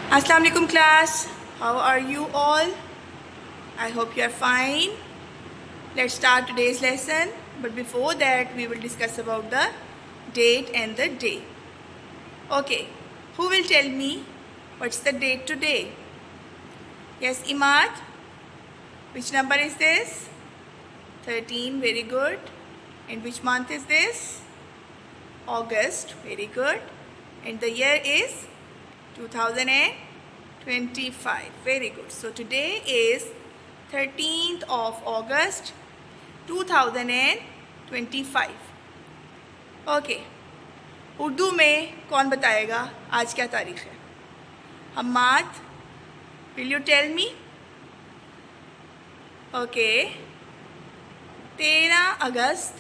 Assalamu alaikum class. How are you all? I hope you are fine. Let's start today's lesson. But before that, we will discuss about the date and the day. Okay. Who will tell me what's the date today? Yes, Imad. Which number is this? 13. Very good. And which month is this? August. Very good. And the year is 2025. Very good. So today is 13th of August 2025. Okay. Urdu में कौन बताएगा आज क्या तारीख है? Hammad, will you tell me? Okay. 13 अगस्त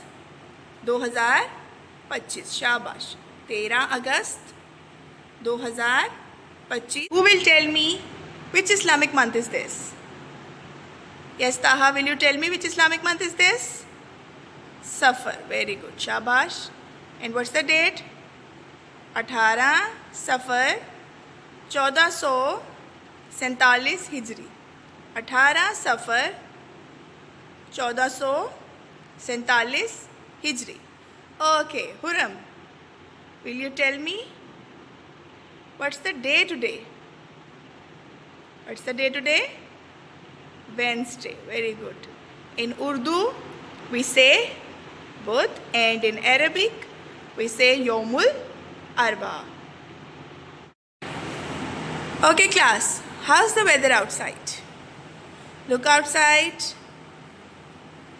2025. शाबाश. 13 अगस्त 2025. Who will tell me which Islamic month is this? Yes, Taha, will you tell me which Islamic month is this? Safar. Very good. Shabash. And what's the date? 18 Safar 1447 Hijri. 18 Safar 1447 Hijri. Okay, Huram, will you tell me what's the day today? What's the day today? Wednesday. Very good. In Urdu, we say Budh, and in Arabic, we say Yomul Arba. Okay, class. How's the weather outside? Look outside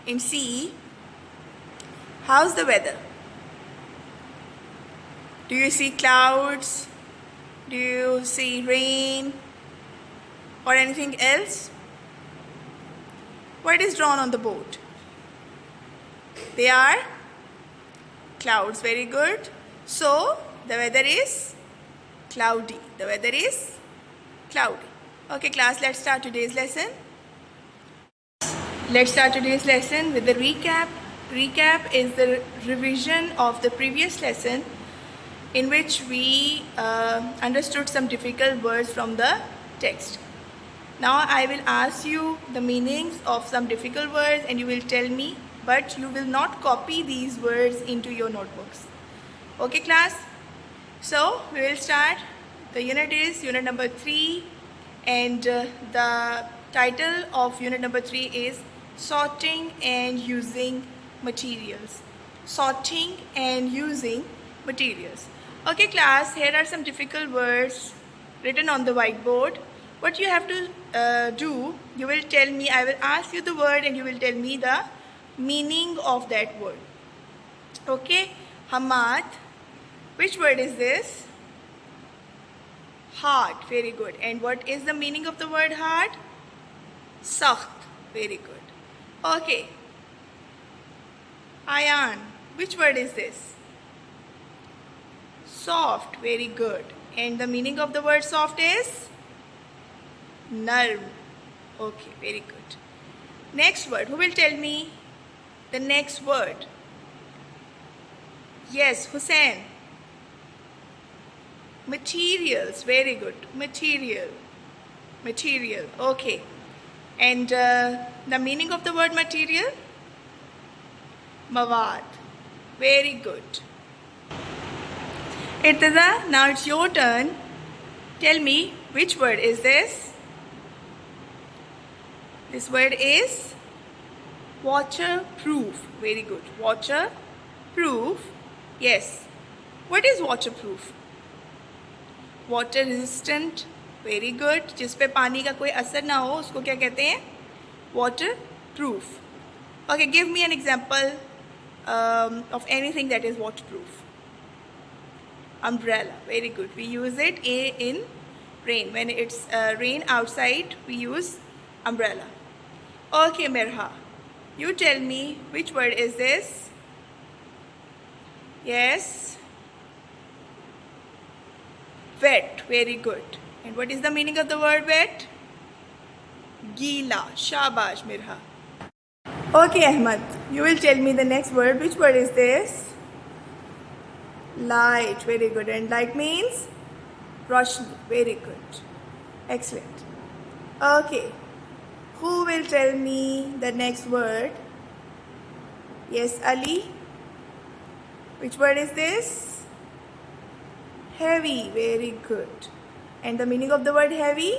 and see how's the weather. Do you see clouds? Do you see rain or anything else? What is drawn on the board? They are clouds. Very good. So the weather is cloudy. The weather is cloudy. Okay, class, let's start today's lesson. Let's start today's lesson with the recap. Recap is the revision of the previous lesson in which we understood some difficult words from the text. Now I will ask you the meanings of some difficult words and you will tell me, but you will not copy these words into your notebooks. Okay, class? So we will start. The unit is unit number 3, and the title of unit number 3 is Sorting and Using Materials. Sorting and Using Materials. Okay, class, here are some difficult words written on the whiteboard. What you have to do, you will tell me, I will ask you the word and you will tell me the meaning of that word. Okay, Hamad, which word is this? Hard. Very good. And what is the meaning of the word hard? Sakht. Very good. Okay. Ayan, which word is this? Soft. Very good. And the meaning of the word soft is? Narm. Okay, very good. Next word. Who will tell me the next word? Yes, Hussein. Materials. Very good. Material. Material. Okay. And the meaning of the word material? Mawad. Very good. Irtaza, now it's your turn. Tell me, which word is this? This word is waterproof. Very good. Waterproof. Yes. What is waterproof? Water resistant. Very good. जिस पे पानी का कोई असर ना हो उसको क्या कहते हैं? Waterproof. Okay, give me an example of anything that is waterproof. Umbrella. Very good. We use it in rain. When it's rain outside, we use umbrella. Okay, Mirha, you tell me which word is this? Yes. Wet. Very good. And what is the meaning of the word wet? Gila. Shabash, Mirha. Okay, Ahmad, you will tell me the next word. Which word is this? Light. Very good. And light means Roshni. Very good. Excellent. Okay. Who will tell me the next word? Yes, Ali. Which word is this? Heavy. Very good. And the meaning of the word heavy?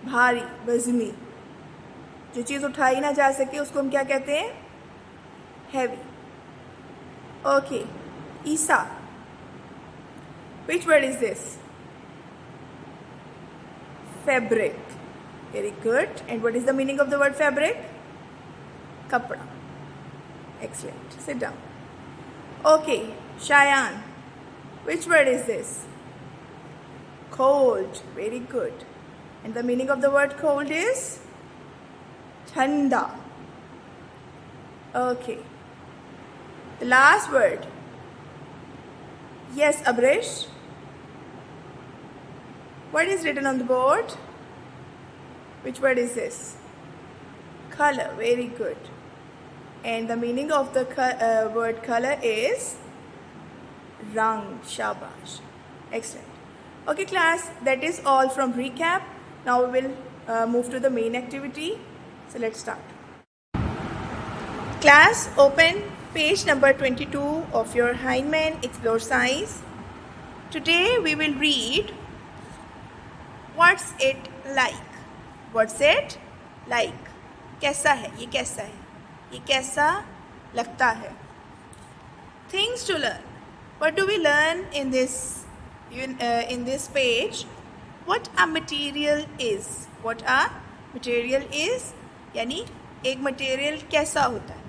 भारी, वजनी. जो चीज़ उठाई ना जा सके उसको हम क्या कहते हैं? Heavy. Okay. Isa. Which word is this? Fabric. Very good. And what is the meaning of the word fabric? Kapda. Excellent. Sit down. Okay. Cheyenne. Which word is this? Cold. Very good. And the meaning of the word cold is? Thanda. Okay. The last word. Yes, Abrish. What is written on the board? Which word is this? Color. Very good. And the meaning of the word color is rang. Shabash. Excellent. Okay, class, that is all from recap. Now we will move to the main activity. So let's start. Class, open page number 22 of your Heinemann Explore Science. Today we will read What's it like? What's it like? कैसा है? ये कैसा है? ये कैसा लगता है? Things to learn. What do we learn in this page? What a material is. What a material is यानी एक material कैसा होता है.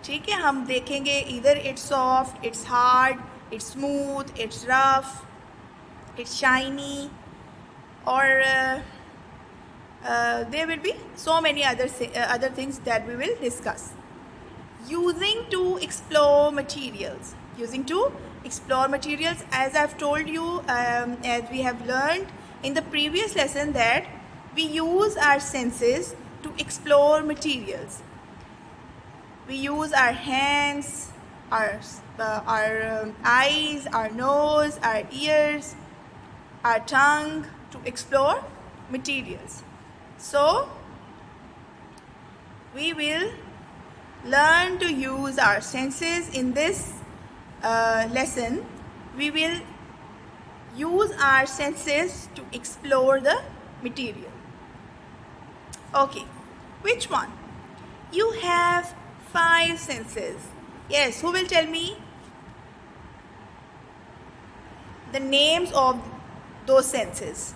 ठीक है, हम देखेंगे either it's soft, it's hard, it's smooth, it's rough, it's shiny, or there will be so many other things that we will discuss. Using to explore materials. Using to explore materials, as I've told you, as we have learned in the previous lesson, that we use our senses to explore materials. We use our hands, our eyes, our nose, our ears, our tongue to explore materials. So, we will learn to use our senses in this lesson. We will use our senses to explore the material. Okay, which one? You have 5 senses. Yes, who will tell me the names of those senses?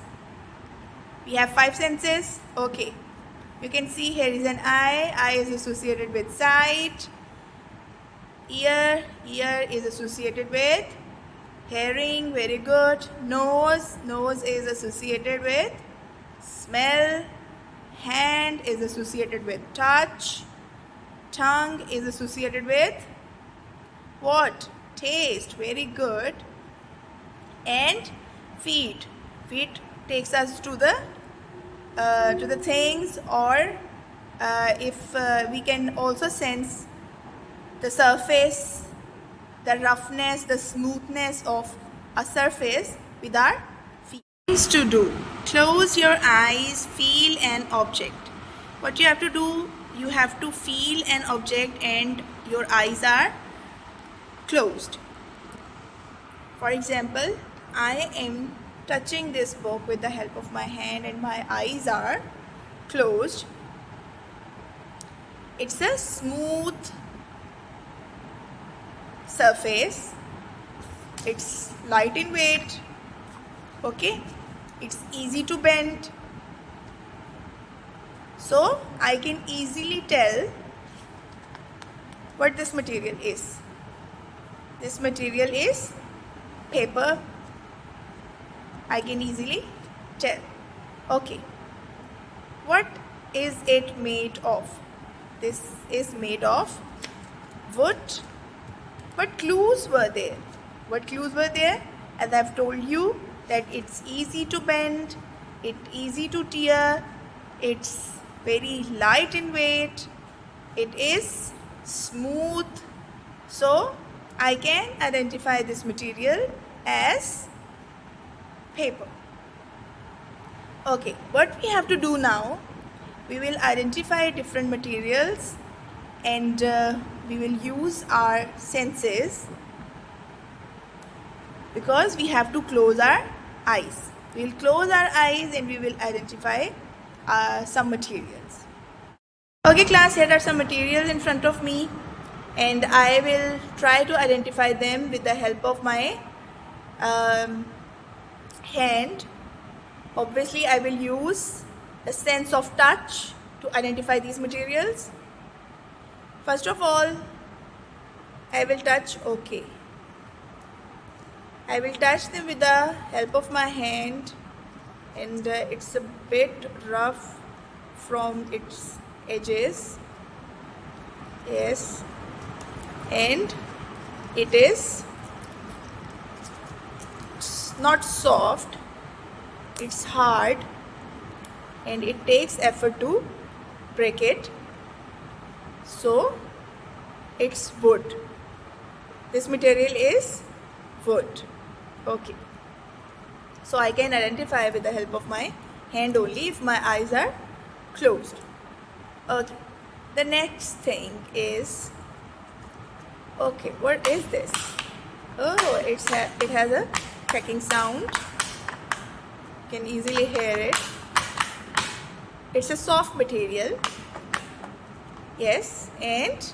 We have 5 senses. Okay. You can see here is an eye. Eye is associated with sight. Ear. Ear is associated with hearing. Very good. Nose. Nose is associated with smell. Hand is associated with touch. Tongue is associated with what? Taste. Very good. And feet. Feet takes us to the things, or if we can also sense the surface, the roughness, the smoothness of a surface with our feet. Things to do. Close your eyes, feel an object. What you have to do, you have to feel an object and your eyes are closed. For example, I am touching this book with the help of my hand and my eyes are closed. It's a smooth surface. It's light in weight. Okay, it's easy to bend. So I can easily tell what this material is. This material is paper. I can easily tell. Okay. What is it made of? This is made of wood. What clues were there? What clues were there? As I've told you that it's easy to bend, it's easy to tear, it's very light in weight, it is smooth. So I can identify this material as paper. Okay, what we have to do now, we will identify different materials and we will use our senses because we have to close our eyes. We will close our eyes and we will identify some materials. Okay class, here are some materials in front of me and I will try to identify them with the help of my hand. Obviously, I will use the sense of touch to identify these materials. First of all, I will touch, okay. I will touch them with the help of my hand and it's a bit rough from its edges. Yes. And it is not soft, it's hard and it takes effort to break it. So it's wood. This material is wood. Okay. So I can identify with the help of my hand only if my eyes are closed. Okay. The next thing is, okay, what is this? Oh, it has a cracking sound. You can easily hear it. It's a soft material. Yes, and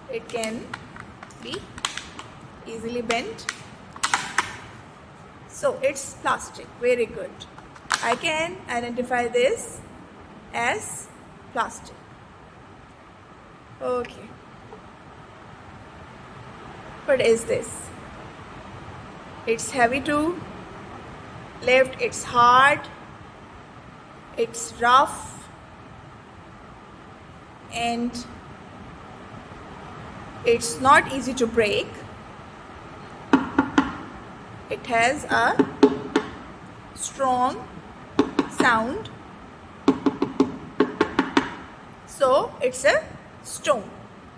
it can be easily bent. So it's plastic. Very good. I can identify this as plastic. Okay. What is this? It's heavy to lift, it's hard, it's rough, and it's not easy to break. It has a strong sound. So it's a stone.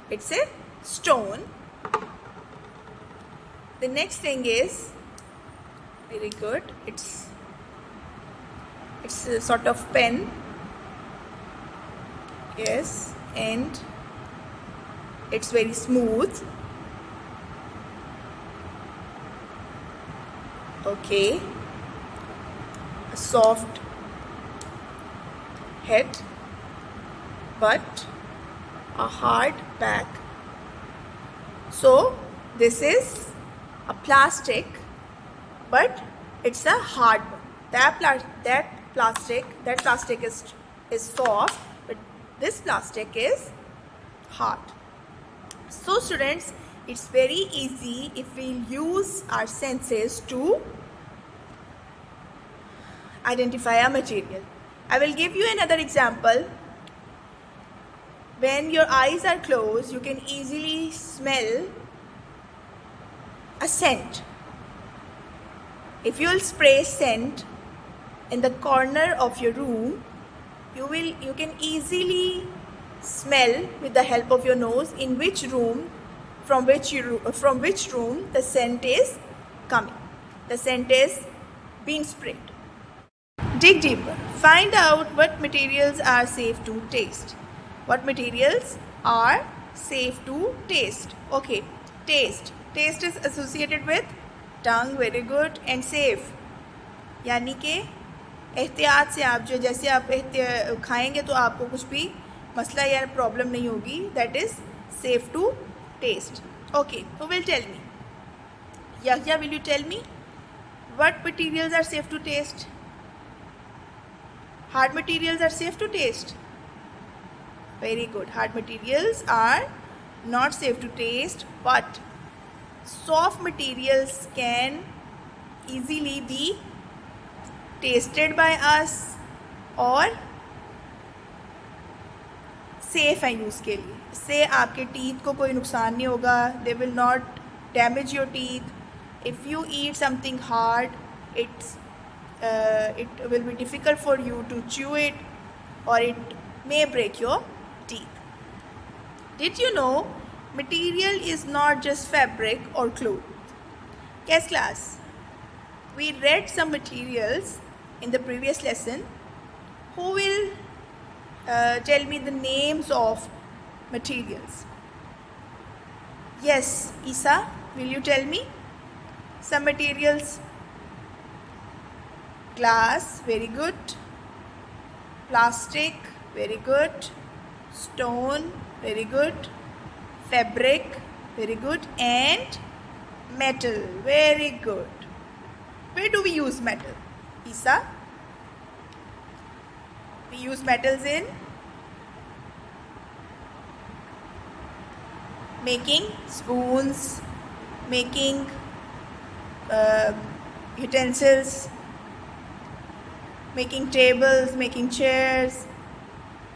It's a stone. The next thing is, very good, it's a sort of pen. Yes, and it's very smooth. Okay, a soft head but a hard back. So this is a plastic, but it's a hard one. That plastic is soft, but this plastic is hard. So students, it's very easy if we use our senses to identify a material. I will give you another example. When your eyes are closed, you can easily smell a scent. If you will spray scent in the corner of your room, you can easily smell with the help of your nose in which room, from which room the scent is coming. The scent is being sprayed. Dig deeper. Find out what materials are safe to taste. What materials are safe to taste? Okay, taste. Taste is associated with tongue, very good, and safe. यानी कि एहतियात से आप जो जैसे आप खाएंगे तो आपको कुछ भी मसला या प्रॉब्लम नहीं होगी. That is safe to taste. Okay, who will tell me? Yahya, will you tell me what materials are safe to taste? Hard materials are safe to taste. Very good. Hard materials are not safe to taste, but soft materials can easily be tasted by us और safe है use के लिए. इससे आपके teeth को कोई नुकसान नहीं होगा. They will not damage your teeth. If you eat something hard, it will be difficult for you to chew it, or it may break your teeth. Did you know material is not just fabric or cloth? Yes class, we read some materials in the previous lesson. Who will tell me the names of materials? Yes, Isa, will you tell me some materials? Glass, very good. Plastic, very good. Stone, very good. Fabric, very good. And metal, very good. Where do we use metal, Isa? We use metals in making spoons, making utensils, making tables, making chairs,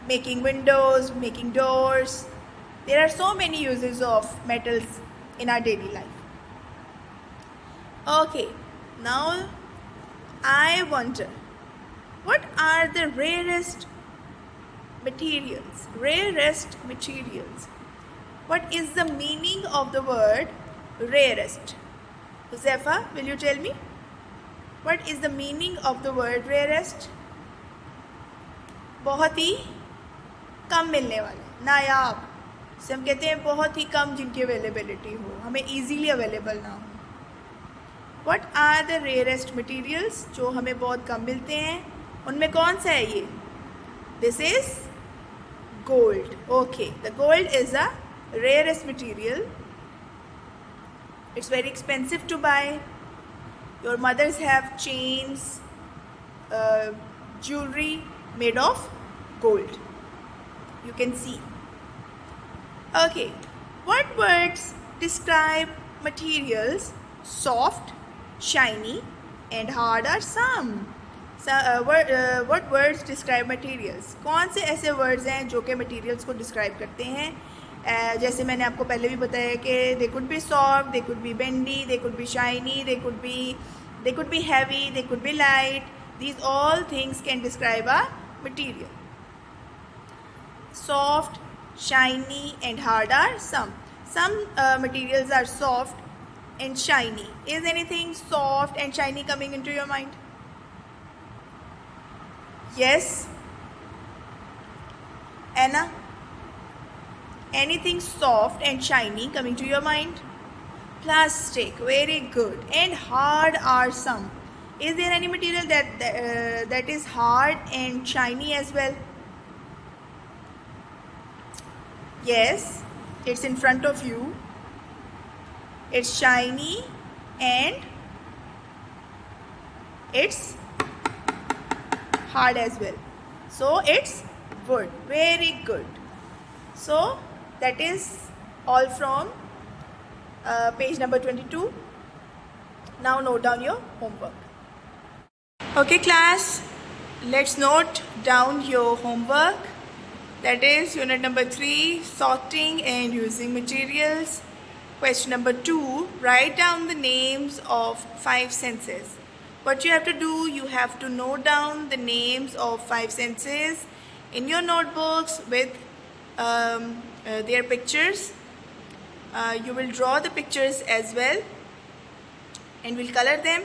making windows, making doors. There are so many uses of metals in our daily life. Okay, now I wonder, what are the rarest materials? Rarest materials. What is the meaning of the word rarest? Huzaifa, will you tell me? What is the meaning of the word rarest? बहुत ही कम मिलने वाले, नायाब से हम कहते हैं बहुत ही कम जिनकी availability हो, हमें इजीली अवेलेबल ना हो. What are the rarest materials जो हमें बहुत कम मिलते हैं? उनमें कौन सा है ये? This is gold. Okay, the gold is the rarest material. It's very expensive to buy. Your mothers have chains, jewelry made of gold. You can see. Okay, what words describe materials soft, shiny and hard are some? What words describe materials? कौन से ऐसे words हैं जो कि materials को describe करते हैं? जैसे मैंने आपको पहले भी बताया कि they could be soft, they could be bendy, they could be shiny, they could be heavy, they could be light. These all things can describe a material. Soft, shiny and hard are some. Some materials are soft and shiny. Is anything soft and shiny coming into your mind? Yes? Anna? Anything soft and shiny coming to your mind? Plastic, very good. And hard are some. Is there any material that is hard and shiny as well? Yes, it's in front of you. It's shiny and it's hard as well. So it's wood. Very good. So that is all from page number 22. Now note down your homework. Okay class, let's note down your homework. That is unit number 3, sorting and using materials. Question number 2, write down the names of 5 senses. What you have to do, you have to note down the names of 5 senses in your notebooks with their pictures. You will draw the pictures as well and will color them.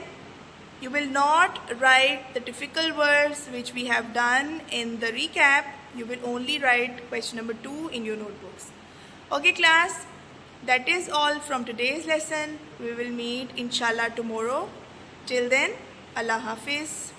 You will not write the difficult words which we have done in the recap. You will only write question number 2 in your notebooks. Okay class, that is all from today's lesson. We will meet inshallah tomorrow. Till then, Allah Hafiz.